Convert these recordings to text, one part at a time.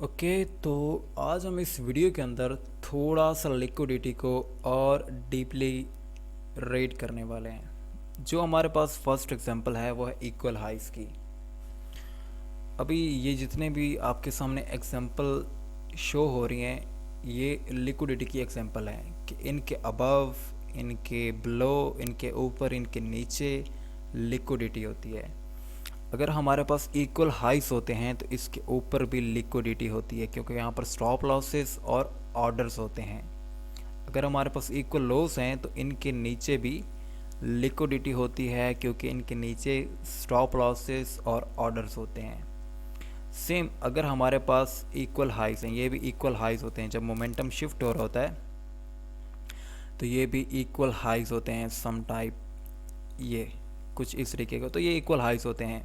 Okay, तो आज हम इस वीडियो के अंदर थोड़ा सा लिक्विडिटी को और डीपली रेट करने वाले हैं। जो हमारे पास फर्स्ट एग्जांपल है वो है इक्वल हाइस की। अभी ये जितने भी आपके सामने एग्जांपल शो हो रही हैं, ये लिक्विडिटी की एग्जांपल हैं कि इनके अबव, इनके बिलो, इनके ऊपर, इनके नीचे लिक्विडिटी होती है। अगर हमारे पास इक्वल हाइस होते हैं तो इसके ऊपर भी लिक्विडिटी होती है, क्योंकि यहाँ पर स्टॉप लॉसेस और ऑर्डर्स होते हैं। अगर हमारे पास इक्वल लोस हैं तो इनके नीचे भी लिक्विडिटी होती है, क्योंकि इनके नीचे स्टॉप लॉसेस और ऑर्डर्स होते हैं। सेम अगर हमारे पास इक्वल हाइस हैं, ये भी इक्वल हाइस होते हैं। जब मोमेंटम शिफ्ट हो रहा होता है तो ये भी इक्वल हाइस होते हैं सम टाइप, ये कुछ इस तरीके का, तो ये इक्वल हाइस होते हैं।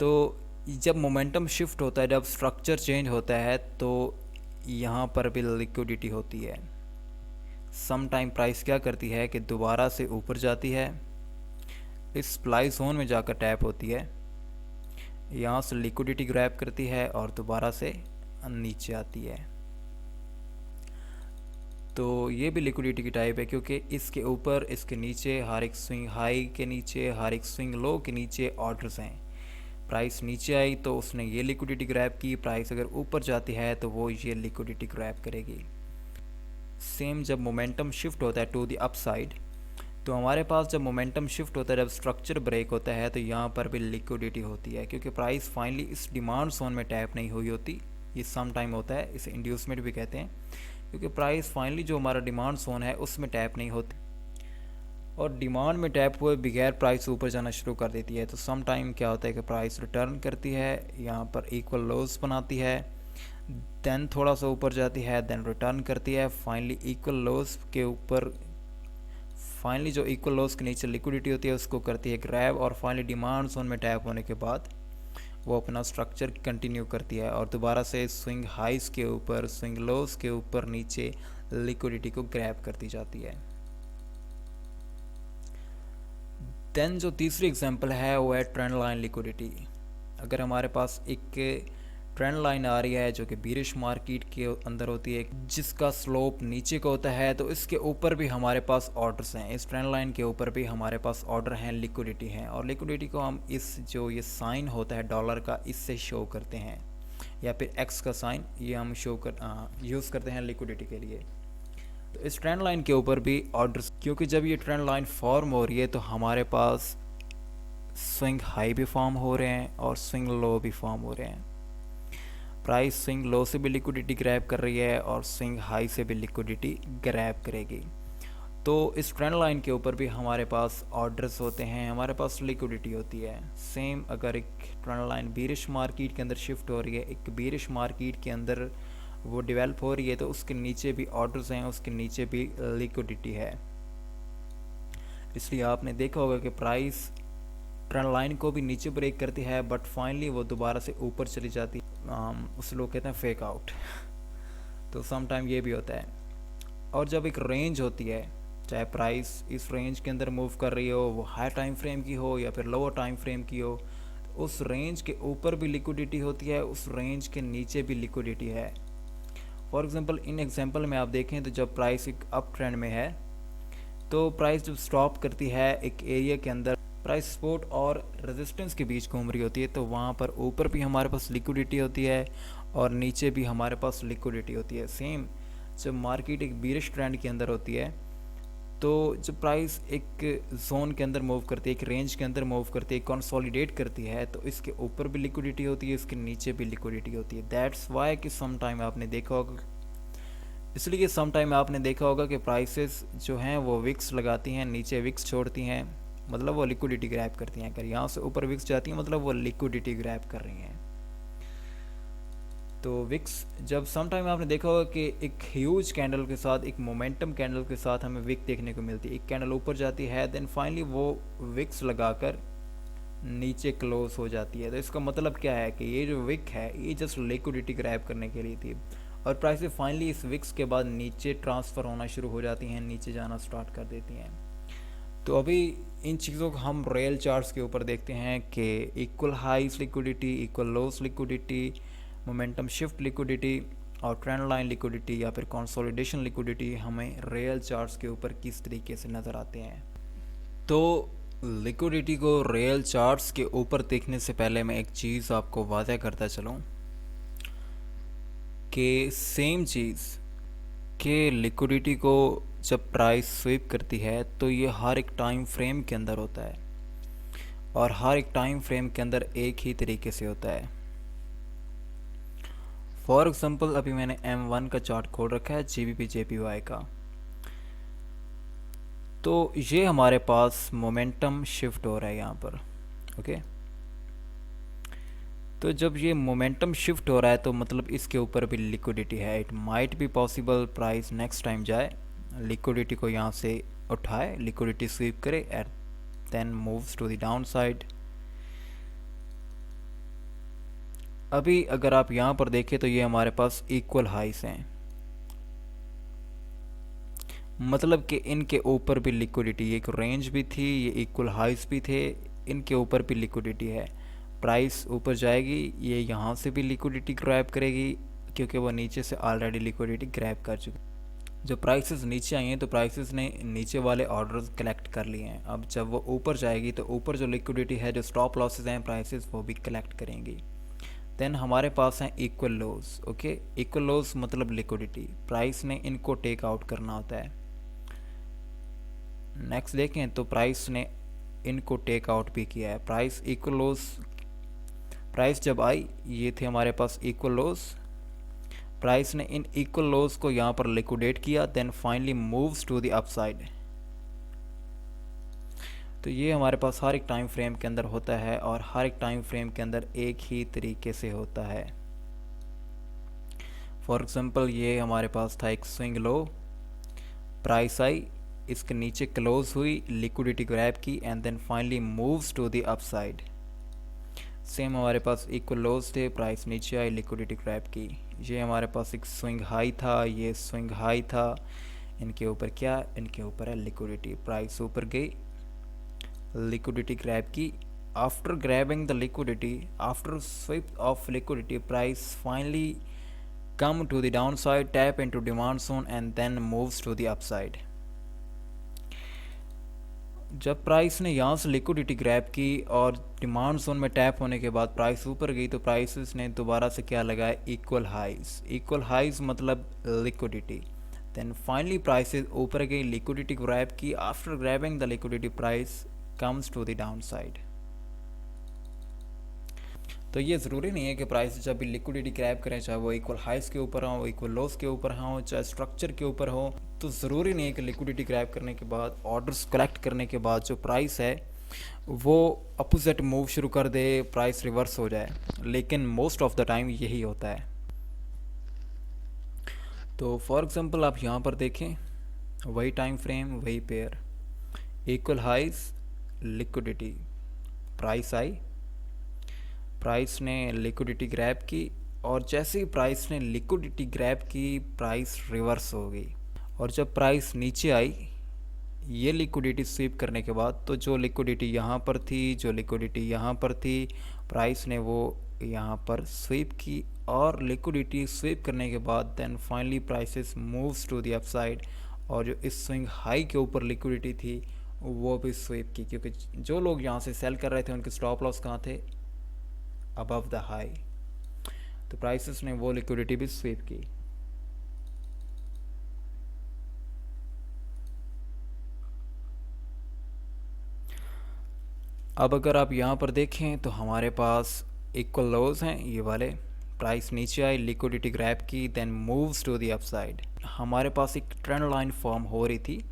तो जब मोमेंटम शिफ्ट होता है, जब स्ट्रक्चर चेंज होता है, तो यहाँ पर भी लिक्विडिटी होती है। सम टाइम प्राइस क्या करती है कि दोबारा से ऊपर जाती है, इस सप्लाई जोन में जाकर टैप होती है, यहाँ से लिक्विडिटी ग्रैब करती है और दोबारा से नीचे आती है। तो ये भी लिक्विडिटी की टाइप है, क्योंकि इसके ऊपर, इसके नीचे, हर एक स्विंग हाई के नीचे, हर एक स्विंग लो के नीचे ऑर्डर्स हैं। प्राइस नीचे आई तो उसने ये लिक्विडिटी ग्रैब की, प्राइस अगर ऊपर जाती है तो वो ये लिक्विडिटी ग्रैब करेगी। सेम जब मोमेंटम शिफ्ट होता है टू द अपसाइड, तो हमारे पास जब मोमेंटम शिफ्ट होता है, जब स्ट्रक्चर ब्रेक होता है, तो यहाँ पर भी लिक्विडिटी होती है, क्योंकि प्राइस फाइनली इस डिमांड जोन में टैप नहीं हुई होती। ये सम टाइम होता है, इसे इंड्यूसमेंट भी कहते हैं, क्योंकि प्राइस फाइनली जो हमारा डिमांड जोन है उसमें टैप नहीं होती, और डिमांड में टैप हुए बगैर प्राइस ऊपर जाना शुरू कर देती है। तो सम टाइम क्या होता है कि प्राइस रिटर्न करती है, यहाँ पर इक्वल लोस बनाती है, देन थोड़ा सा ऊपर जाती है, देन रिटर्न करती है, फाइनली इक्वल लोस के ऊपर, फाइनली जो इक्वल लोस के नीचे लिक्विडिटी होती है उसको करती है ग्रैब, और फाइनली डिमांड जोन में टैप होने के बाद वो अपना स्ट्रक्चर कंटिन्यू करती है और दोबारा से स्विंग हाइस के ऊपर, स्विंग लोस के ऊपर नीचे लिक्विडिटी को ग्रैब करती जाती है। देन जो तीसरी एग्जांपल है वो है ट्रेंड लाइन लिक्विडिटी। अगर हमारे पास एक ट्रेंड लाइन आ रही है जो कि बीरिश मार्केट के अंदर होती है, जिसका स्लोप नीचे का होता है, तो इसके ऊपर भी हमारे पास ऑर्डर्स हैं, इस ट्रेंड लाइन के ऊपर भी हमारे पास ऑर्डर हैं, लिक्विडिटी हैं, और लिक्विडिटी को हम इस जो ये साइन होता है डॉलर का, इससे शो करते हैं, या फिर एक्स का साइन, ये हम यूज़ करते हैं लिक्विडिटी के लिए। तो इस ट्रेंड लाइन के ऊपर भी ऑर्डर्स, क्योंकि जब ये ट्रेंड लाइन फॉर्म हो रही है तो हमारे पास स्विंग हाई भी फॉर्म हो रहे हैं और स्विंग लो भी फॉर्म हो रहे हैं। प्राइस स्विंग लो से भी लिक्विडिटी ग्रैब कर रही है और स्विंग हाई से भी लिक्विडिटी ग्रैब करेगी। तो इस ट्रेंड लाइन के ऊपर भी हमारे पास ऑर्डर्स होते हैं, हमारे पास लिक्विडिटी होती है। सेम अगर एक ट्रेंड लाइन बीरिश मार्केट के अंदर शिफ्ट हो रही है, एक बीरिश मार्केट के अंदर वो डेवलप हो रही है, तो उसके नीचे भी ऑर्डर्स हैं, उसके नीचे भी लिक्विडिटी है। इसलिए आपने देखा होगा कि प्राइस ट्रेंड लाइन को भी नीचे ब्रेक करती है, बट फाइनली वो दोबारा से ऊपर चली जाती है। उस लोग कहते हैं फेक आउट। तो सम टाइम ये भी होता है। और जब एक रेंज होती है, चाहे प्राइस इस रेंज के अंदर मूव कर रही हो, वो हाई टाइम फ्रेम की हो या फिर लोअर टाइम फ्रेम की हो, तो उस रेंज के ऊपर भी लिक्विडिटी होती है, उस रेंज के नीचे भी लिक्विडिटी है। फॉर एग्जांपल इन एग्जांपल में आप देखें तो जब प्राइस एक अप ट्रेंड में है, तो प्राइस जब स्टॉप करती है एक एरिया के अंदर, प्राइस सपोर्ट और रेजिस्टेंस के बीच घूम रही होती है, तो वहाँ पर ऊपर भी हमारे पास लिक्विडिटी होती है और नीचे भी हमारे पास लिक्विडिटी होती है। सेम जब मार्केट एक बीरिश ट्रेंड के अंदर होती है, तो जब प्राइस एक जोन के अंदर मूव करती है, एक रेंज के अंदर मूव करती है, कंसोलिडेट करती है, तो इसके ऊपर भी लिक्विडिटी होती है, इसके नीचे भी लिक्विडिटी होती है। दैट्स वाई कि सम टाइम आपने देखा होगा, इसलिए सम टाइम आपने देखा होगा कि प्राइसेस जो हैं वो विक्स लगाती हैं, नीचे विक्स छोड़ती हैं, मतलब वो लिक्विडिटी ग्रैब करती हैं। अगर यहाँ से ऊपर विक्स जाती हैं मतलब वो लिक्विडिटी ग्रैब कर रही हैं। तो विक्स जब सम टाइम आपने देखा होगा कि एक ह्यूज कैंडल के साथ, एक मोमेंटम कैंडल के साथ हमें विक देखने को मिलती है। एक कैंडल ऊपर जाती है, देन फाइनली वो विक्स लगाकर नीचे क्लोज हो जाती है। तो इसका मतलब क्या है कि ये जो विक है ये जस्ट लिक्विडिटी ग्रैब करने के लिए थी, और प्राइसेस फाइनली इस विक्स के बाद नीचे ट्रांसफ़र होना शुरू हो जाती हैं, नीचे जाना स्टार्ट कर देती हैं। तो अभी इन चीज़ों को हम रियल चार्ट्स के ऊपर देखते हैं कि equal highs liquidity, equal lows liquidity, momentum shift liquidity और ट्रेंड लाइन लिक्विडिटी या फिर कंसोलिडेशन लिक्विडिटी हमें रियल चार्ट्स के ऊपर किस तरीके से नज़र आते हैं। तो लिक्विडिटी को रियल चार्ट्स के ऊपर देखने से पहले मैं एक चीज़ आपको वाज़ह करता चलूँ कि सेम चीज़ कि लिक्विडिटी को जब प्राइस स्वीप करती है तो ये हर एक टाइम फ्रेम के अंदर होता है और हर एक टाइम फ्रेम के अंदर एक ही तरीके से होता है। फॉर एग्ज़ाम्पल अभी मैंने M1 का चार्ट खोल रखा है GBP JPY का। तो ये हमारे पास मोमेंटम शिफ्ट हो रहा है यहाँ पर, ओके। तो जब ये मोमेंटम शिफ्ट हो रहा है तो मतलब इसके ऊपर भी लिक्विडिटी है। It might be possible price next time जाए, लिक्विडिटी को यहाँ से उठाए, लिक्विडिटी स्वीप करे and then moves to the down side. अभी अगर आप यहाँ पर देखें तो ये हमारे पास इक्वल हाइस हैं, मतलब कि इनके ऊपर भी लिक्विडिटी, एक रेंज भी थी, ये इक्वल हाइस भी थे, इनके ऊपर भी लिक्विडिटी है। प्राइस ऊपर जाएगी, ये यहाँ से भी लिक्विडिटी ग्रैब करेगी क्योंकि वो नीचे से ऑलरेडी लिक्विडिटी ग्रैब कर चुकी। जब प्राइसेस नीचे आई हैं तो प्राइसेस ने नीचे वाले ऑर्डर्स कलेक्ट कर लिए हैं। अब जब वो ऊपर जाएगी तो ऊपर जो लिक्विडिटी है, जो स्टॉप लॉसेस हैं प्राइसेस, वो भी कलेक्ट करेंगी। देन हमारे पास हैं इक्वल लोज, ओके। इक्वल लोज मतलब लिक्विडिटी, प्राइस ने इनको टेक आउट करना होता है। नेक्स्ट देखें तो प्राइस ने इनको टेक आउट भी किया है। प्राइस इक्वल लोज, प्राइस जब आई ये थे हमारे पास इक्वल लोज, प्राइस ने इन इक्वल लोज को यहाँ पर लिक्विडेट किया, then finally moves to the upside. तो ये हमारे पास हर एक टाइम फ्रेम के अंदर होता है और हर एक टाइम फ्रेम के अंदर एक ही तरीके से होता है। फॉर एग्जांपल ये हमारे पास था एक स्विंग लो, प्राइस आई, इसके नीचे क्लोज हुई, लिक्विडिटी ग्रैब की and then finally moves to the upside. Same हमारे पास इक्वल लोज थे, प्राइस नीचे आई, लिक्विडिटी ग्रैब की। ये हमारे पास एक स्विंग हाई था, ये स्विंग हाई था, इनके ऊपर क्या, इनके ऊपर है लिक्विडिटी। प्राइस ऊपर गई, liquidity grab की, after grabbing the liquidity, after sweep of liquidity, price finally come to the downside, tap into demand zone and then moves to the upside। जब प्राइस ने यहाँ से लिक्विडिटी ग्रैब की और demand zone में tap होने के बाद प्राइस ऊपर गई तो प्राइसेस ने दोबारा से क्या लगाया, इक्वल हाइज। इक्वल हाइज मतलब लिक्विडिटी। देन फाइनली प्राइसेस ऊपर गई, लिक्विडिटी ग्रैब की, after grabbing the liquidity price comes to the downside। तो ये ज़रूरी नहीं है कि प्राइस जब भी लिक्विडिटी ग्रैब करें, चाहे वो इक्वल हाइस के ऊपर हो, इक्वल लोस के ऊपर हो, चाहे स्ट्रक्चर के ऊपर हो, तो ज़रूरी नहीं है कि लिक्विडिटी ग्रैब करने के बाद, ऑर्डर्स कलेक्ट करने के बाद जो प्राइस है वो अपोजिट मूव शुरू कर दे, प्राइस रिवर्स हो जाए। लेकिन मोस्ट ऑफ द टाइम यही होता है। तो फॉर एग्ज़ाम्पल आप यहाँ पर देखें, वही टाइम फ्रेम, वही pair, equal highs, liquidity, price आई, प्राइस ने लिक्विडिटी ग्रैब की और जैसे ही प्राइस ने लिक्विडिटी ग्रैब की प्राइस रिवर्स हो गई। और जब प्राइस नीचे आई ये लिक्विडिटी स्वीप करने के बाद, तो जो लिक्विडिटी यहाँ पर थी, जो लिक्विडिटी यहाँ पर थी, प्राइस ने वो यहाँ पर स्वीप की और लिक्विडिटी स्वीप करने के बाद then finally prices moves to the upside. और जो इस स्विंग हाई के ऊपर लिक्विडिटी थी वो भी स्वीप की, क्योंकि जो लोग यहाँ से सेल कर रहे थे उनके स्टॉप लॉस कहाँ थे, अबव द हाई। तो प्राइसेस ने वो लिक्विडिटी भी स्वीप की। अब अगर आप यहाँ पर देखें तो हमारे पास इक्वल लोज हैं ये वाले, प्राइस नीचे आई, लिक्विडिटी ग्रैब की, then moves to the upside. हमारे पास एक ट्रेंड लाइन फॉर्म हो रही थी,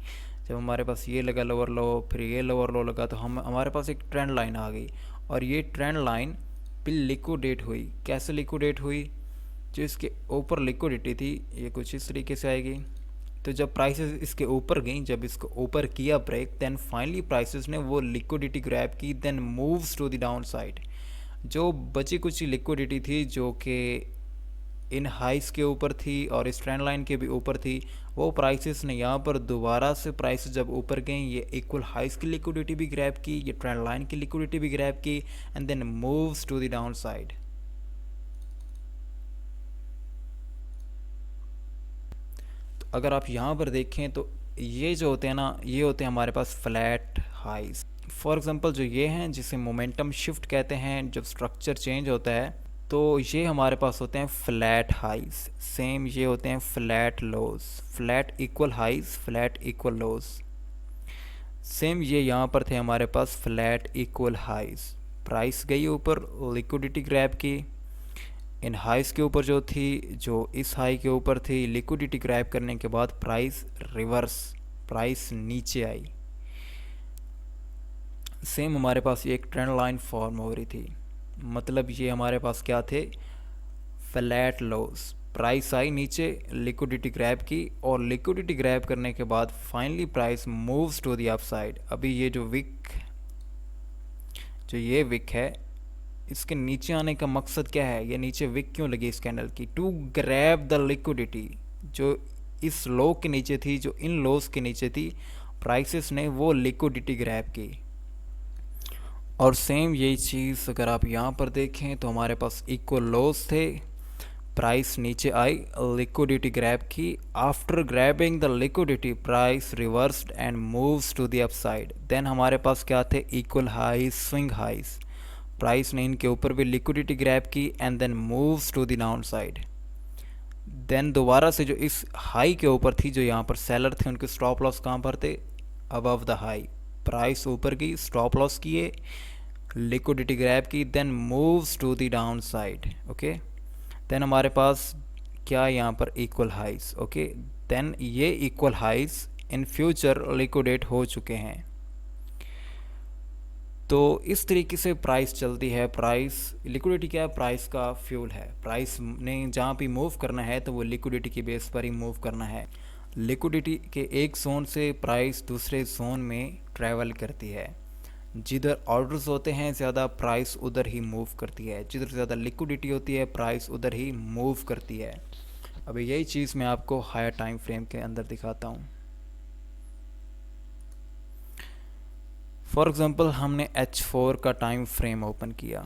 जब हमारे पास ये लगा लोअर लो, फिर ये लोअर लो लगा, तो हमारे पास एक ट्रेंड लाइन आ गई और ये ट्रेंड लाइन भी लिक्विडेट हुई। कैसे लिक्विडेट हुई, जो इसके ऊपर लिक्विडिटी थी ये कुछ इस तरीके से आएगी। तो जब प्राइसेस इसके ऊपर गई, जब इसको ऊपर किया ब्रेक, देन फाइनली प्राइसेस ने वो लिक्विडिटी ग्रैब की, then moves to the down side. जो बची कुछ लिक्विडिटी थी जो कि इन हाइस के ऊपर थी और इस ट्रेंड लाइन के भी ऊपर थी, वो प्राइसेस ने यहाँ पर दोबारा से प्राइसेस जब ऊपर गई, ये इक्वल हाइस की लिक्विडिटी भी ग्रैब की, ये ट्रेंड लाइन की लिक्विडिटी भी ग्रैब की and then moves to the down side. अगर आप यहाँ पर देखें तो ये जो होते हैं ना, ये होते हैं हमारे पास फ्लैट हाइज। फॉर एग्जांपल जो ये हैं जिसे मोमेंटम शिफ्ट कहते हैं, जब स्ट्रक्चर चेंज होता है तो ये हमारे पास होते हैं फ्लैट हाइज। सेम ये होते हैं flat lows, flat equal highs, flat equal lows. Same ये यहाँ पर थे हमारे पास फ्लैट इक्वल हाइज। प्राइस गई ऊपर, लिक्विडिटी ग्रैब की, इन हाइज के ऊपर जो थी, जो इस हाई के ऊपर थी, लिक्विडिटी ग्रैब करने के बाद प्राइस रिवर्स, प्राइस नीचे आई। सेम हमारे पास ये एक ट्रेंड लाइन फॉर्म हो रही थी, मतलब ये हमारे पास क्या थे, फ्लैट लोज। प्राइस आई नीचे, लिक्विडिटी ग्रैब की, और लिक्विडिटी ग्रैब करने के बाद finally price moves to the upside. अभी ये जो विक, जो ये विक है, इसके नीचे आने का मकसद क्या है, ये नीचे विक क्यों लगी इस कैंडल की, टू ग्रैब द लिक्विडिटी। जो इस लो के नीचे थी, जो इन लोस के नीचे थी, प्राइसेस ने वो लिक्विडिटी ग्रैब की। और सेम यही चीज़ अगर आप यहाँ पर देखें तो हमारे पास इक्वल लोस थे, प्राइस नीचे आई, लिक्विडिटी ग्रैब की, after grabbing the liquidity price reversed and moves to the upside. Then हमारे पास क्या थे, equal highs, swing highs. Price ने इनके ऊपर भी लिक्विडिटी ग्रैब की and then moves to the down side. Then दोबारा से जो इस हाई के ऊपर थी, जो यहाँ पर सेलर थे, उनके स्टॉप लॉस कहाँ पर थे, अबव द हाई। प्राइस ऊपर की, स्टॉप लॉस किए, लिक्विडिटी ग्रैब की, then moves to the down side. Okay, then हमारे पास क्या यहाँ पर इक्वल हाइज। ओके, देन ये equal highs in future liquidate हो चुके हैं। तो इस तरीके से प्राइस चलती है। प्राइस, लिक्विडिटी क्या है, प्राइस का फ्यूल है। प्राइस ने जहाँ भी मूव करना है तो वो लिक्विडिटी के बेस पर ही मूव करना है। लिक्विडिटी के एक जोन से प्राइस दूसरे जोन में ट्रैवल करती है। जिधर ऑर्डर्स होते हैं ज़्यादा, प्राइस उधर ही मूव करती है। जिधर ज़्यादा लिक्विडिटी होती है, प्राइस उधर ही मूव करती है। अभी यही चीज़ मैं आपको हायर टाइम फ्रेम के अंदर दिखाता हूँ। फॉर एग्ज़ाम्पल हमने H4 का टाइम फ्रेम ओपन किया,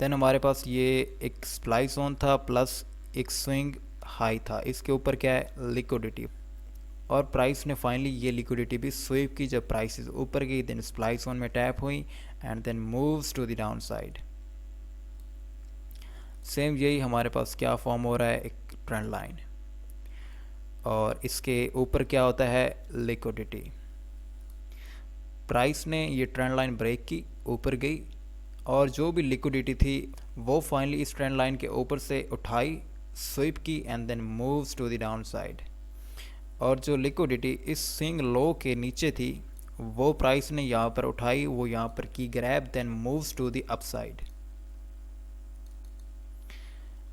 देन हमारे पास ये एक सप्लाई जोन था प्लस एक स्विंग हाई था। इसके ऊपर क्या है, लिक्विडिटी, और प्राइस ने फाइनली ये लिक्विडिटी भी स्वीप की। जब प्राइसेस ऊपर गई देन सप्लाई जोन में टैप हुई and then moves to the down side. Same यही हमारे पास क्या फॉर्म हो रहा है, एक ट्रेंड लाइन, और इसके ऊपर क्या होता है, लिक्विडिटी। प्राइस ने ये ट्रेंड लाइन ब्रेक की, ऊपर गई, और जो भी लिक्विडिटी थी वो फाइनली इस ट्रेंड लाइन के ऊपर से उठाई, स्वीप की and then moves to the down side. और जो लिक्विडिटी इस स्विंग लो के नीचे थी वो प्राइस ने यहाँ पर उठाई, वो यहाँ पर की grab, then moves to the upside.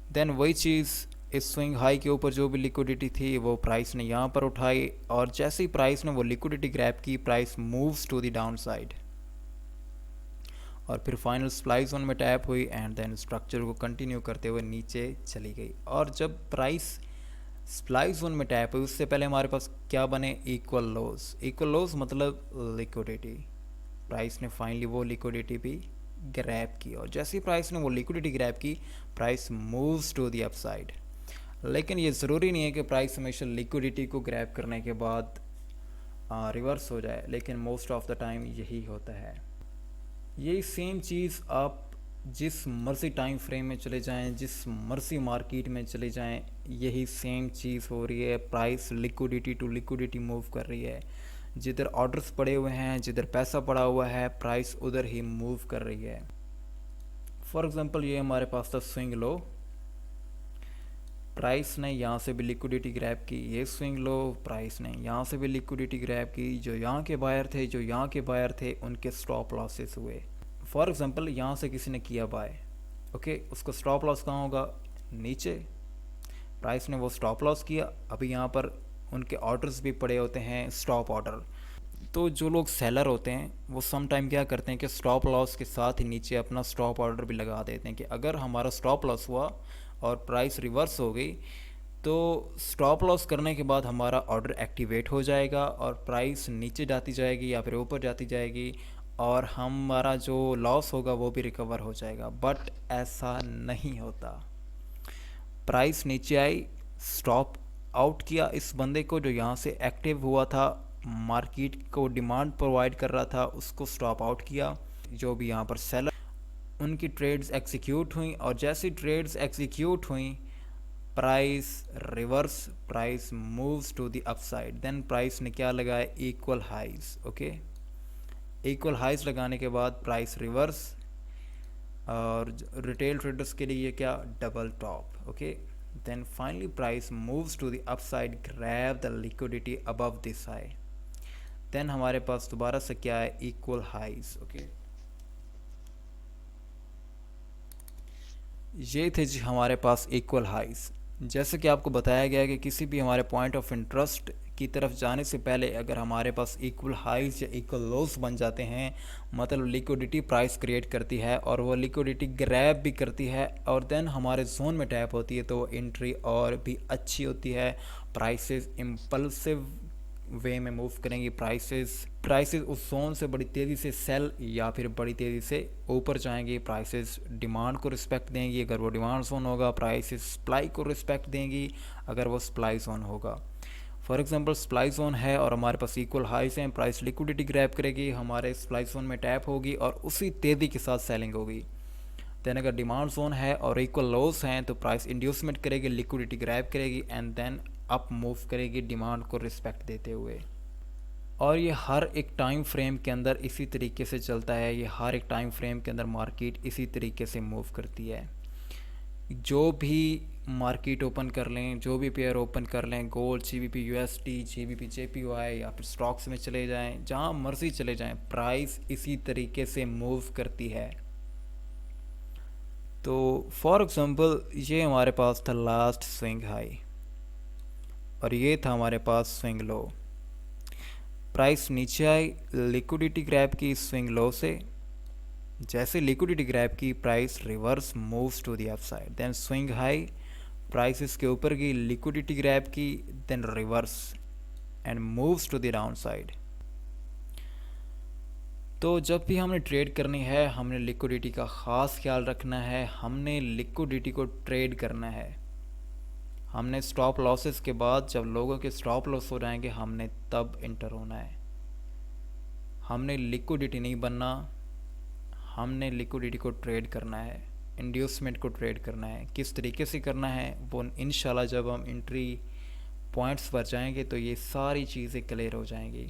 Then वही चीज़ इस स्विंग हाई के ऊपर जो भी लिक्विडिटी थी वो प्राइस ने यहाँ पर उठाई, और जैसे ही प्राइस ने वो लिक्विडिटी ग्रैब की, price moves to the down side, और फिर फाइनल सप्लाई जोन में टैप हुई एंड देन स्ट्रक्चर को कंटिन्यू करते हुए नीचे चली गई। और जब प्राइस सप्लाई जोन में टैप हुई उससे पहले हमारे पास क्या बने, इक्वल लोज। इक्वल लोज मतलब लिक्विडिटी। प्राइस ने फाइनली वो लिक्विडिटी भी ग्रैब की, और जैसे ही प्राइस ने वो लिक्विडिटी ग्रैब की, price moves to the upside. लेकिन ये ज़रूरी नहीं है कि प्राइस हमेशा लिक्विडिटी को ग्रैब करने के बाद रिवर्स हो जाए, लेकिन मोस्ट ऑफ द टाइम यही होता है। यही सेम चीज़ आप जिस मर्जी टाइम फ्रेम में चले जाएं, जिस मर्जी मार्केट में चले जाएं, यही सेम चीज़ हो रही है। Price liquidity to liquidity move कर रही है। जिधर ऑर्डर्स पड़े हुए हैं, जिधर पैसा पड़ा हुआ है, प्राइस उधर ही मूव कर रही है। फॉर एग्जांपल ये हमारे पास था स्विंग लो, प्राइस ने यहाँ से भी लिक्विडिटी ग्रैब की, ये स्विंग लो, प्राइस ने यहाँ से भी लिक्विडिटी ग्रैब की। जो यहाँ के बायर थे, जो यहाँ के बायर थे, उनके स्टॉप लॉसेस हुए। फॉर एग्जांपल यहाँ से किसी ने किया बाय, ओके, उसको स्टॉप लॉस कहाँ होगा, नीचे। प्राइस ने वो स्टॉप लॉस किया, अभी यहाँ पर उनके ऑर्डर्स भी पड़े होते हैं, स्टॉप ऑर्डर। तो जो लोग सेलर होते हैं वो सम टाइम क्या करते हैं कि स्टॉप लॉस के साथ ही नीचे अपना स्टॉप ऑर्डर भी लगा देते हैं कि अगर हमारा स्टॉप लॉस हुआ और प्राइस रिवर्स हो गई तो स्टॉप लॉस करने के बाद हमारा ऑर्डर एक्टिवेट हो जाएगा और प्राइस नीचे जाती जाएगी या फिर ऊपर जाती जाएगी, और हमारा जो लॉस होगा वो भी रिकवर हो जाएगा। बट ऐसा नहीं होता। प्राइस नीचे आई, स्टॉप आउट किया इस बंदे को जो यहाँ से एक्टिव हुआ था, मार्केट को डिमांड प्रोवाइड कर रहा था, उसको स्टॉप आउट किया। जो भी यहाँ पर सेलर, उनकी ट्रेड्स एग्जीक्यूट हुई और जैसी ट्रेड्स एग्जीक्यूट हुई, price reverse, price moves to the upside. Then price ने क्या लगाया, equal highs. Okay, equal highs लगाने के बाद प्राइस रिवर्स, और रिटेल ट्रेडर्स के लिए क्या, double top. Okay, then finally price moves to the upside, grab the liquidity above this high. देन हमारे पास दोबारा से क्या है, इक्वल हाइज। ओके, ये थे जी हमारे पास इक्वल हाइज। जैसे कि आपको बताया गया है कि किसी भी हमारे पॉइंट ऑफ इंटरेस्ट की तरफ जाने से पहले अगर हमारे पास इक्वल हाइज या इक्वल लोस बन जाते हैं, मतलब लिक्विडिटी प्राइस क्रिएट करती है और वो लिक्विडिटी ग्रैब भी करती है और देन हमारे जोन में टैप होती है, तो वो एंट्री और भी अच्छी होती है। प्राइसेस इम्पल्सिव वे में मूव करेंगी, प्राइसेस उस जोन से बड़ी तेज़ी से सेल या फिर बड़ी तेज़ी से ऊपर जाएंगी। प्राइसेस डिमांड को रिस्पेक्ट देंगी अगर वो डिमांड जोन होगा, प्राइसेस सप्लाई को रिस्पेक्ट देंगी अगर वो सप्लाई जोन होगा। फॉर एग्जांपल सप्लाई जोन है और हमारे पास इक्वल हाइज हैं, प्राइस लिक्विडिटी ग्रैब करेगी, हमारे सप्लाई जोन में टैप होगी और उसी तेज़ी के साथ सेलिंग होगी। देन अगर डिमांड जोन है और इक्वल लोस हैं तो प्राइस इंड्यूसमेंट करेगी, लिक्विडिटी ग्रैब करेगी एंड देन अप मूव करेगी डिमांड को रिस्पेक्ट देते हुए। और ये हर एक टाइम फ्रेम के अंदर इसी तरीके से चलता है, ये हर एक टाइम फ्रेम के अंदर मार्केट इसी तरीके से मूव करती है। जो भी मार्केट ओपन कर लें, जो भी पेयर ओपन कर लें, gold, GBP USD, GBP JPY या फिर स्टॉक्स में चले जाएं, जहां मर्जी चले जाएं, प्राइस इसी तरीके से मूव करती है। तो फॉर एग्जांपल ये हमारे पास था लास्ट स्विंग हाई और ये था हमारे पास स्विंग लो। प्राइस नीचे आई, लिक्विडिटी ग्रैब की स्विंग लो से, जैसे लिक्विडिटी ग्रैब की price reverse moves to the upside, then swing high, price इसके ऊपर की, लिक्विडिटी ग्रैब की, then reverse and moves to the down side. तो जब भी हमने ट्रेड करनी है हमने लिक्विडिटी का ख़ास ख्याल रखना है, हमने लिक्विडिटी को ट्रेड करना है। हमने स्टॉप लॉसेस के बाद जब लोगों के स्टॉप लॉस हो जाएंगे हमने तब इंटर होना है। हमने लिक्विडिटी नहीं बनना, हमने लिक्विडिटी को ट्रेड करना है, इंड्यूसमेंट को ट्रेड करना है। किस तरीके से करना है वो इंशाल्लाह जब हम एंट्री पॉइंट्स पर जाएंगे तो ये सारी चीज़ें क्लियर हो जाएंगी।